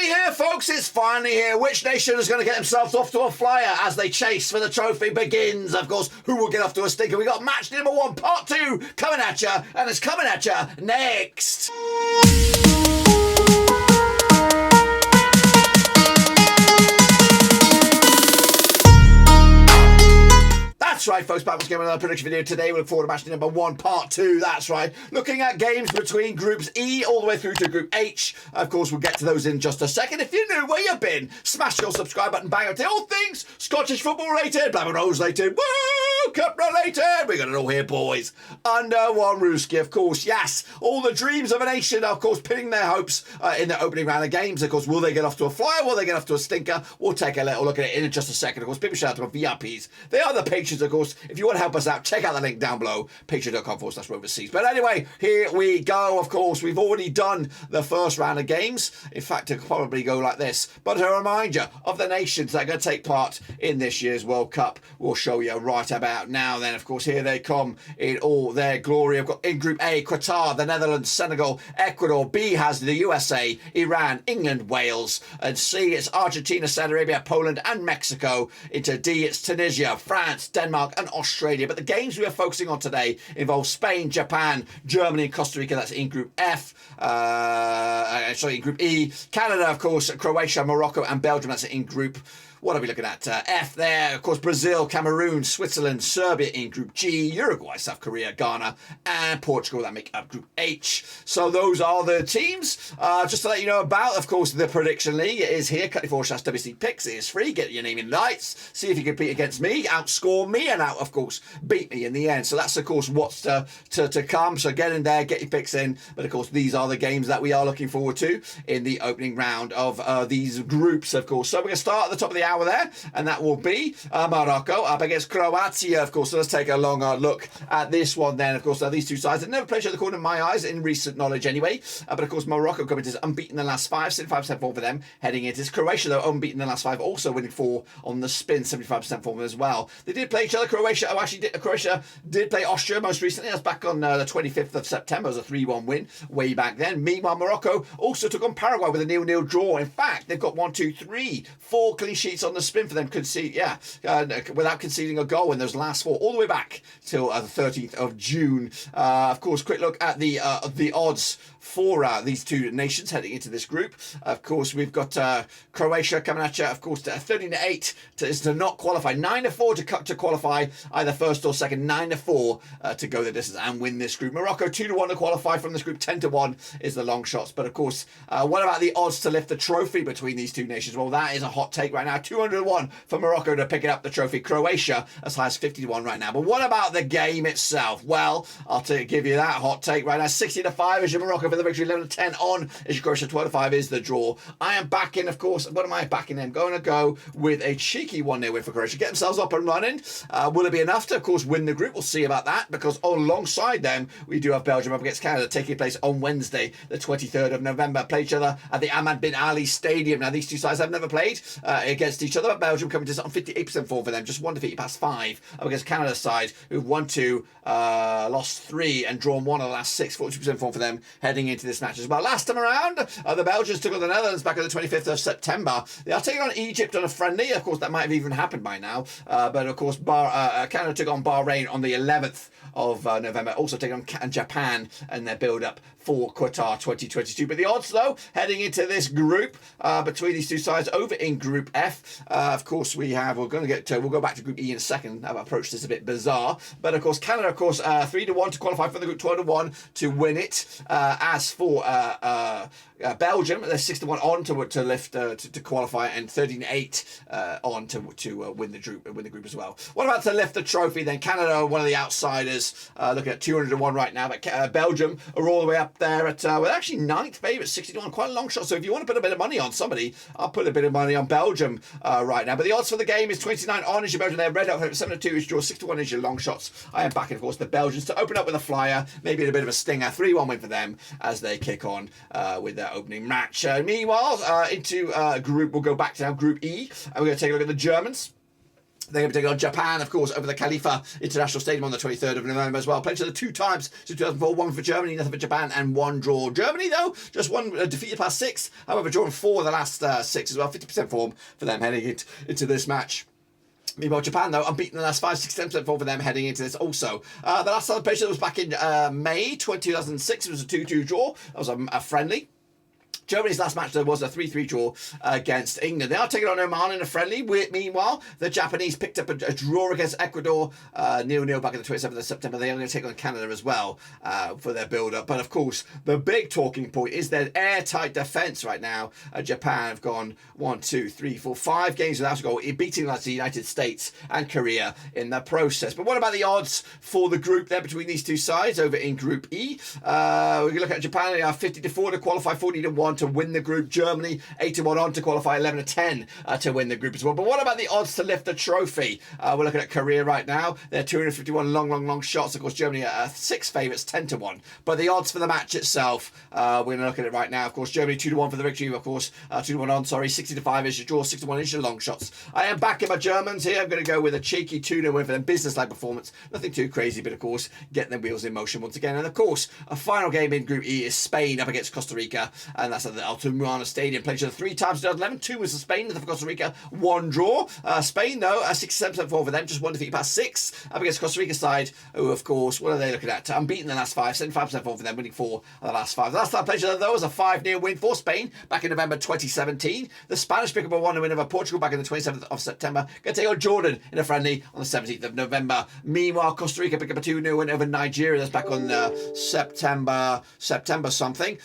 here, folks. It's finally here. Which nation is going to get themselves off to a flyer as they chase for the trophy begins? Of course, who will get off to a stinker? We got match number 1, part 2 coming at you, and it's coming at you next. That's right, folks, back once again with another prediction video. Today we look forward to match number 1, part 2. That's right, looking at games between groups E all the way through to group H. Of course, we'll get to those in just a second. If you're new, where you been? Smash your subscribe button, bang out all things Scottish football related, Black Rose related, Woo! Cup related. We got it all here, boys. Under one Rooski, of course. Yes, all the dreams of a nation, of course, pinning their hopes in the opening round of games. Of course, will they get off to a flyer? Will they get off to a stinker? We'll take a little look at it in just a second. Of course, people shout out to my VIPs. They are the patrons, of course. If you want to help us out, check out the link down below, patreon.com/overseas. But anyway, here we go. Of course, we've already done the first round of games. In fact, it could probably go like this. But a reminder of the nations that are going to take part in this year's World Cup. We'll show you right about now. Then, of course, here they come in all their glory. I've got in Group A, Qatar, the Netherlands, Senegal, Ecuador. B has the USA, Iran, England, Wales. And C, it's Argentina, Saudi Arabia, Poland, and Mexico. Into D, it's Tunisia, France, Denmark, and Australia. But the games we are focusing on today involve Spain, Japan, Germany, and Costa Rica. That's in Group F. In Group E. Canada, of course, Croatia, Morocco, and Belgium. That's in Group. What are we looking at? F there, of course, Brazil, Cameroon, Switzerland, Serbia in Group G, Uruguay, South Korea, Ghana, and Portugal that make up Group H. So those are the teams. Just to let you know about, of course, the Prediction League. It is here, cut4/WC Picks. It is free. Get your name in lights. See if you compete against me, outscore me, and of course, beat me in the end. So that's, of course, what's to come. So get in there, get your picks in. But, of course, these are the games that we are looking forward to in the opening round of these groups, of course. So we're going to start at the top of the hour there, and that will be Morocco up against Croatia, of course. So let's take a longer look at this one then. Of course, these two sides have never played each other corner in my eyes, in recent knowledge anyway. But of course, Morocco coming to unbeaten in the last 5, 75% form for them heading into this. Croatia, though, unbeaten in the last 5, also winning 4 on the spin, 75% form as well. They did play each other. Croatia did play Austria most recently. That's back on the 25th of September. It was a 3-1 win way back then. Meanwhile, Morocco also took on Paraguay with a 0-0 draw. In fact, they've got 4 clean sheets on the spin for them, without conceding a goal in those last 4, all the way back till the 13th of June. Of course, quick look at the odds for these two nations heading into this group. Of course, we've got Croatia coming at you, of course, 13-8 to not qualify, 9-4 to qualify either first or second, 9-4 to go the distance and win this group. Morocco 2-1 to qualify from this group, 10-1 is the long shots. But of course, what about the odds to lift the trophy between these two nations? Well, that is a hot take right now. 201 for Morocco to pick up the trophy. Croatia as high as 50-1 right now. But what about the game itself? Well, I'll give you that hot take right now. 60-5 is your Morocco for the victory. 11-10 on is your Croatia. 12-5 is the draw. I am backing, of course. What am I backing? I'm going to go with a cheeky 1-0 win for Croatia. Get themselves up and running. Will it be enough to, of course, win the group? We'll see about that, because alongside them, we do have Belgium up against Canada taking place on Wednesday, the 23rd of November. Play each other at the Ahmad bin Ali Stadium. Now, these two sides have never played against each other, but Belgium coming to on 58% form for them. Just 1 defeat past 5 up against Canada's side, who've won 2, lost 3, and drawn 1 of the last 6. 42% form for them heading into this match as well. Last time around, the Belgians took on the Netherlands back on the 25th of September. They are taking on Egypt on a friendly. Of course, that might have even happened by now. But of course, Canada took on Bahrain on the 11th of November. Also taking on Japan and their build-up for Qatar 2022. But the odds, though, heading into this group between these two sides over in Group F. Of course, we'll go back to Group E in a second. I've approached this a bit bizarre. But of course, Canada, of course, 3-1 to qualify for the group, 12-1 to win it. As for Belgium, they're 6-1 on to lift to qualify, and 13-8 on to win the group as well. What about to lift the trophy then? Canada, one of the outsiders, looking at 200-1 right now, but Belgium are all the way up there at actually 9th favourite, 60-1, quite a long shot. So if you want to put a bit of money on somebody, I'll put a bit of money on Belgium right now. But the odds for the game is 29 on is your Belgium. They're red up 7-2 is your 6-1 is your long shots. I am backing, of course, the Belgians to open up with a flyer, maybe a bit of a stinger, 3-1 win for them as they kick on with their opening match. Meanwhile, into group, we'll go back to now Group E, and we're going to take a look at the Germans. They're going to be taking on Japan, of course, over the Khalifa International Stadium on the 23rd of November as well. Played each other 2 times since 2004, 1 for Germany, nothing for Japan, and 1 draw. Germany, though, just 1 defeated past 6. However, drawn 4 of the last 6 as well. 50% form for them heading into this match. Meanwhile, Japan, though, unbeaten in the last 5, 67% form for them heading into this also. The last time played was back in May 2006. It was a 2-2 draw. That was a friendly. Germany's last match, though, was a 3-3 draw against England. They are taking on Oman in a friendly. Meanwhile, the Japanese picked up a draw against Ecuador, 0-0 back on the 27th of September. They are going to take on Canada as well for their build-up. But, of course, the big talking point is their airtight defence right now. Japan have gone 1, 2, 3, 4, 5 games without a goal, beating the United States and Korea in the process. But what about the odds for the group there between these two sides over in Group E? We can look at Japan. They are 50-4 to qualify, 40-1 to win the group. Germany 8-1 on to qualify, 11-10 to win the group as well. But what about the odds to lift the trophy? We're looking at Korea right now. They're 251 long shots. Of course, Germany are 6 favourites, 10-1. But the odds for the match itself, we're going to look at it right now. Of course, Germany 2-1 for the victory. Of course, 2-1 on. Sorry, 60-5 is your draw, 6-1 is your long shots. I am backing my Germans here. I'm going to go with a cheeky 2-0 win for them. Business-like performance. Nothing too crazy, but of course, getting the wheels in motion once again. And of course, a final game in Group E is Spain up against Costa Rica, and that's at the Altamira Stadium. Played each other 3 times in 2011. 2 was for Spain, nothing for Costa Rica. 1 draw. Spain, though, 67% form for them. Just 1 defeat past 6 up against Costa Rica side, who, of course, what are they looking at? Unbeaten in the last 5. 75% form for them, winning 4 of the last 5. The last time played each other, though, was a 5-0 win for Spain back in November 2017. The Spanish pick up a 1-0 win over Portugal back in the 27th of September. Going to take on Jordan in a friendly on the 17th of November. Meanwhile, Costa Rica pick up a 2-0 win over Nigeria. That's back on September something.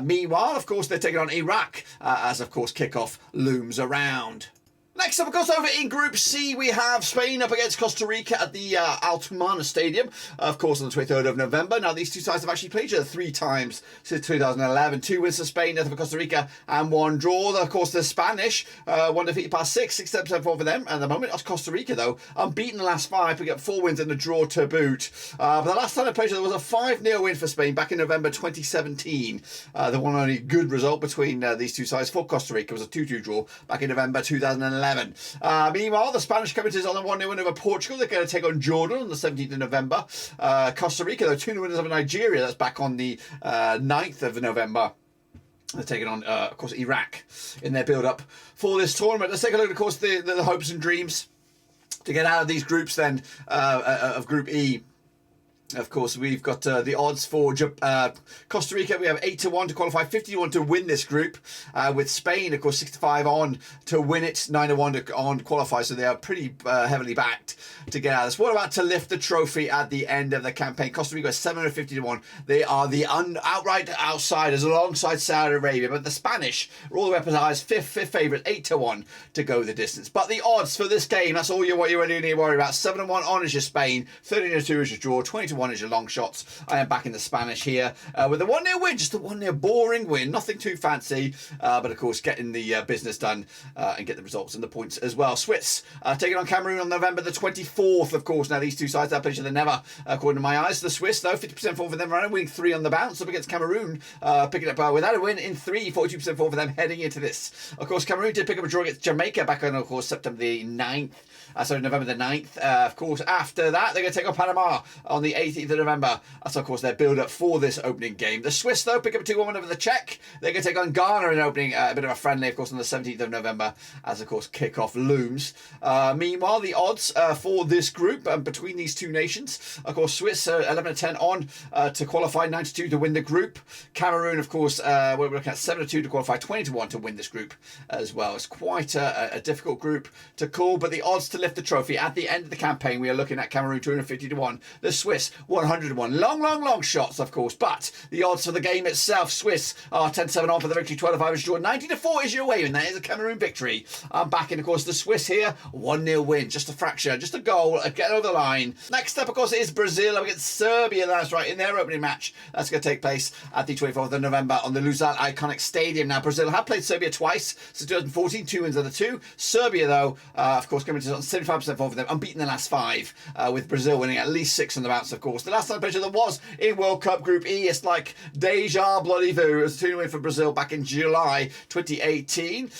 Meanwhile, of course, they're taking on Iraq as, of course, kickoff looms around. Next up, of course, over in Group C, we have Spain up against Costa Rica at the Altamira Stadium, of course, on the 23rd of November. Now, these two sides have actually played each other 3 times since 2011. 2 wins for Spain, nothing for Costa Rica, and 1 draw. Of course, the Spanish, 1 defeated past 6, 67% form for them. At the moment, that's Costa Rica, though, unbeaten the last 5, picking up 4 wins and a draw to boot. But the last time they played each other was a 5-0 win for Spain back in November 2017. The one only good result between these two sides for Costa Rica was a 2-2 draw back in November 2011. Meanwhile, the Spanish coming on a 1-0 win over Portugal. They're going to take on Jordan on the 17th of November. Costa Rica, though, 2-0 winners over Nigeria. That's back on the 9th of November. They're taking on, of course, Iraq in their build-up for this tournament. Let's take a look at, of course, the hopes and dreams to get out of these groups then of Group E. Of course, we've got the odds for Costa Rica. We have 8-1 to qualify, 50-1 to win this group. With Spain, of course, 65 on to win it, 9-1 on qualify. So they are pretty heavily backed to get out of this. What about to lift the trophy at the end of the campaign? Costa Rica is 750-1. They are the outright outsiders alongside Saudi Arabia. But the Spanish are all the way up as high as fifth favourite, 8-1 to go the distance. But the odds for this game, that's all what you really need to worry about. 7-1 on is your Spain, 13-2 is your draw, 20-1 is your long shots. I am back in the Spanish here with a 1-0 win, just a 1-0 boring win, nothing too fancy, but of course getting the business done and get the results and the points as well. Swiss taking on Cameroon on November the 24th, of course. Now these two sides have played each other never, according to my eyes. The Swiss, though, 50% form for them, running, winning 3 on the bounce up against Cameroon, picking up without a win in 3, 42% form for them heading into this. Of course, Cameroon did pick up a draw against Jamaica back on, of course, September the 9th. November the 9th. Of course, after that, they're going to take on Panama on the 18th of November. That's, of course, their build-up for this opening game. The Swiss, though, pick up a 2-1 over the Czech. They're going to take on Ghana in opening, a bit of a friendly, of course, on the 17th of November, as, of course, kickoff looms. Meanwhile, the odds for this group between these two nations, of course, Swiss 11-10 on to qualify, 92 to win the group. Cameroon, of course, we're looking at 7-2 to qualify, 20-1 to win this group as well. It's quite a difficult group to call, but the odds to lift the trophy at the end of the campaign, we are looking at Cameroon 250-1, the Swiss 100-1. Long shots, of course, but the odds for the game itself, Swiss are 10-7 on for the victory, 12-5 is your draw, 90-4 is your way, and that is a Cameroon victory. I'm backing, of course, the Swiss here, 1-0 win, just a fracture, just a goal, get over the line. Next up, of course, is Brazil against Serbia. That's right, in their opening match. That's going to take place at the 24th of November on the Lusail iconic stadium. Now, Brazil have played Serbia twice since 2014, 2 wins of the 2. Serbia, though, of course, coming to 75% form for them, unbeaten the last 5, with Brazil winning at least 6 on the bounce, of course. course. The last time picture there was in World Cup Group E, it's like deja bloody vu. It was a 2-0 win for Brazil back in July 2018.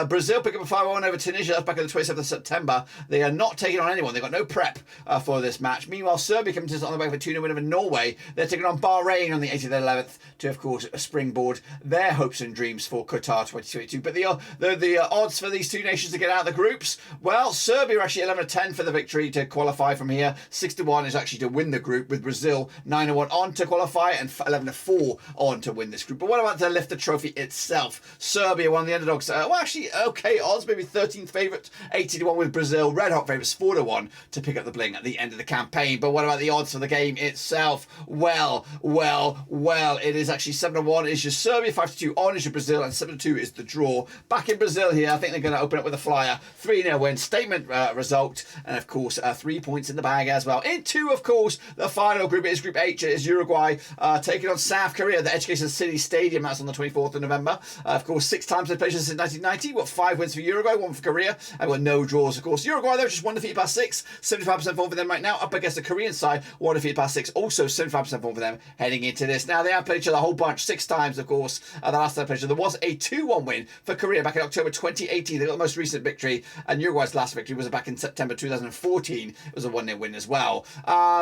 Brazil pick up a 5-1 over Tunisia. That's back on the 27th of September. They are not taking on anyone. They've got no prep for this match. Meanwhile, Serbia comes on the way for a 2-0 win over Norway. They're taking on Bahrain on the 18th and 11th to, of course, springboard their hopes and dreams for Qatar 2022. But the odds for these two nations to get out of the groups, well, Serbia are actually 11-10 for the victory to qualify from here. 6-1 is actually to win the group, with Brazil 9-1 on to qualify and 11-4 on to win this group. But what about to lift the trophy itself? Serbia, one of the underdogs. Well, actually, okay odds, maybe 13th favourite, 80-1 with Brazil. Red hot favourites, 4-1 to pick up the bling at the end of the campaign. But what about the odds for the game itself? Well, it is actually 7-1 is your Serbia, 5-2 on is your Brazil, and 7-2 is the draw. Back in Brazil here, I think they're going to open up with a flyer. 3-0 win, statement result, and of course 3 points in the bag as well. Into, of course, the final group is Group H. It is Uruguay taking on South Korea at the Education City Stadium. That's on the 24th of November. Of course, 6 times they've played since 1990. What 5 wins for Uruguay, 1 for Korea, and got no draws. Of course, Uruguay though just 1 defeat past 6, 75% form for them right now. Up against the Korean side, 1 defeat past 6, also 75% form for them heading into this. Now they have played each other a whole bunch, 6 times, of course. The last time they played each other, there was a 2-1 win for Korea back in October 2018. They got the most recent victory, and Uruguay's last victory was back in September 2014. It was a 1-0 win as well.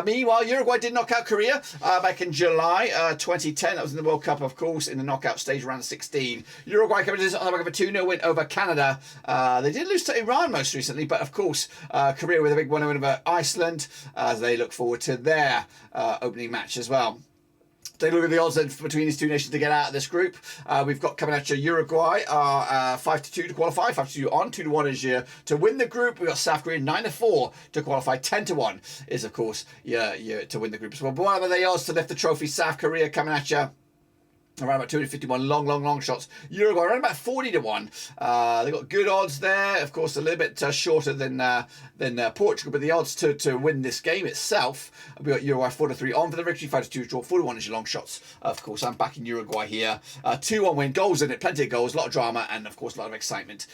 Meanwhile, Uruguay did knock out Korea back in July 2010. That was in the World Cup, of course, in the knockout stage, round 16. Uruguay coming to on the back of a 2-0 win over Canada. They did lose to Iran most recently, but of course, Korea with a big 1-0 win over Iceland as they look forward to their opening match as well. Take a look at the odds then between these two nations to get out of this group. We've got coming at you Uruguay 5-2 to qualify, 5-2 on, 2-1 is your to win the group. We've got South Korea 9-4 to qualify, 10-1 is of course your to win the group as well. But what are the odds to lift the trophy? South Korea coming at you around about 251, long shots. Uruguay around about 40-1. They've got good odds there. Of course, a little bit shorter than Portugal, but the odds to win this game itself, we got Uruguay 4-3 on for the victory, 5-2 draw, 41 is your long shots. Of course, I'm backing Uruguay here. 2-1 win, goals in it, plenty of goals, a lot of drama, and of course a lot of excitement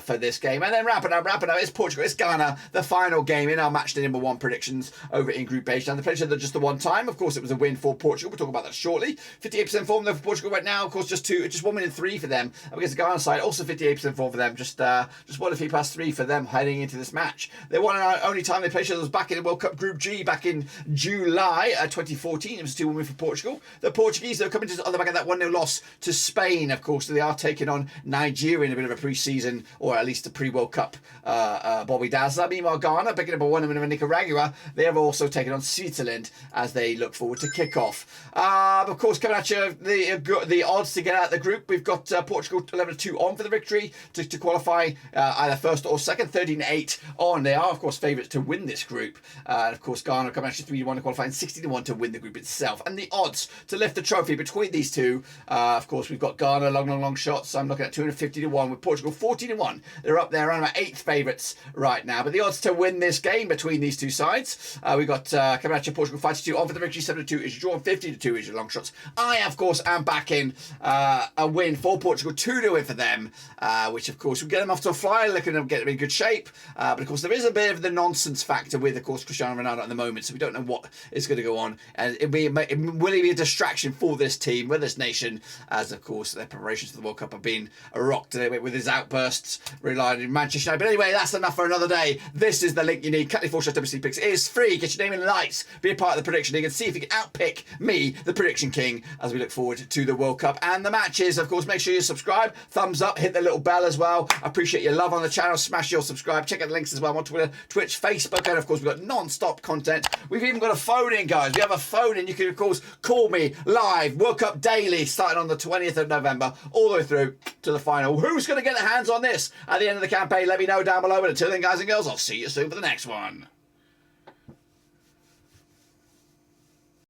for this game. And then wrapping up, it's Portugal, it's Ghana, the final game in our matchday number 1 predictions over in Group H. And the played just the one time. Of course, it was a win for Portugal. We'll talk about that shortly. 58% form though for Portugal right now. Of course, just 1 win in 3 for them. Against the Ghana side, also 58% form for them. Just 1 defeat past 3 for them heading into this match. They won the only time they played each other was back in the World Cup Group G back in July 2014. It was a 2-1 win for Portugal. The Portuguese, they're coming on the back of that 1-0 loss to Spain. Of course, they are taking on Nigeria in a bit of a pre-season, or at least a pre-World Cup Bobby Dazzler. Meanwhile, Ghana, picking up a 1-0 win over Nicaragua. They have also taken on Switzerland as they look forward to kick-off. Of course, coming at you, the odds to get out of the group, we've got Portugal 11-2 on for the victory to qualify either first or second, 13-8 on. They are, of course, favourites to win this group. And of course, Ghana coming at you 3-1 to qualify and 16-1 to win the group itself. And the odds to lift the trophy between these two, of course, we've got Ghana, long shots. I'm looking at 250-1 with Portugal 40-1. They're up there around about 8th favourites right now. But the odds to win this game between these two sides, we've got coming at you Portugal 5-2 on for the victory, 7-2 is your draw, 50-2 is your long shots. I, of course, am backing a win for Portugal, 2-0 win for them, which of course will get them off to a flyer, looking at them get them in good shape. But of course there is a bit of the nonsense factor with, of course, Cristiano Ronaldo at the moment, so we don't know what is going to go on, and will it be a distraction for this team, with this nation, as of course their preparations for the World Cup have been rocked with his outbursts relying on Manchester United. But anyway, that's enough for another day. This is the link you need. Cut 4 Shots WC Picks. It is free. Get your name in the lights, be a part of the prediction league, and see if you can outpick me, the prediction king, as we look forward to the World Cup and the matches. Of course, make sure you subscribe, thumbs up, hit the little bell as well. I appreciate your love on the channel. Smash your subscribe. Check out the links as well on Twitter, Twitch, Facebook, and of course we've got non-stop content. We've even got a phone in, guys. We have a phone in. You can of course call me live. World Cup Daily starting on the 20th of November all the way through to the final. Who's going to get their hands on this at the end of the campaign? Let me know down below. And until then, guys and girls, I'll see you soon for the next one.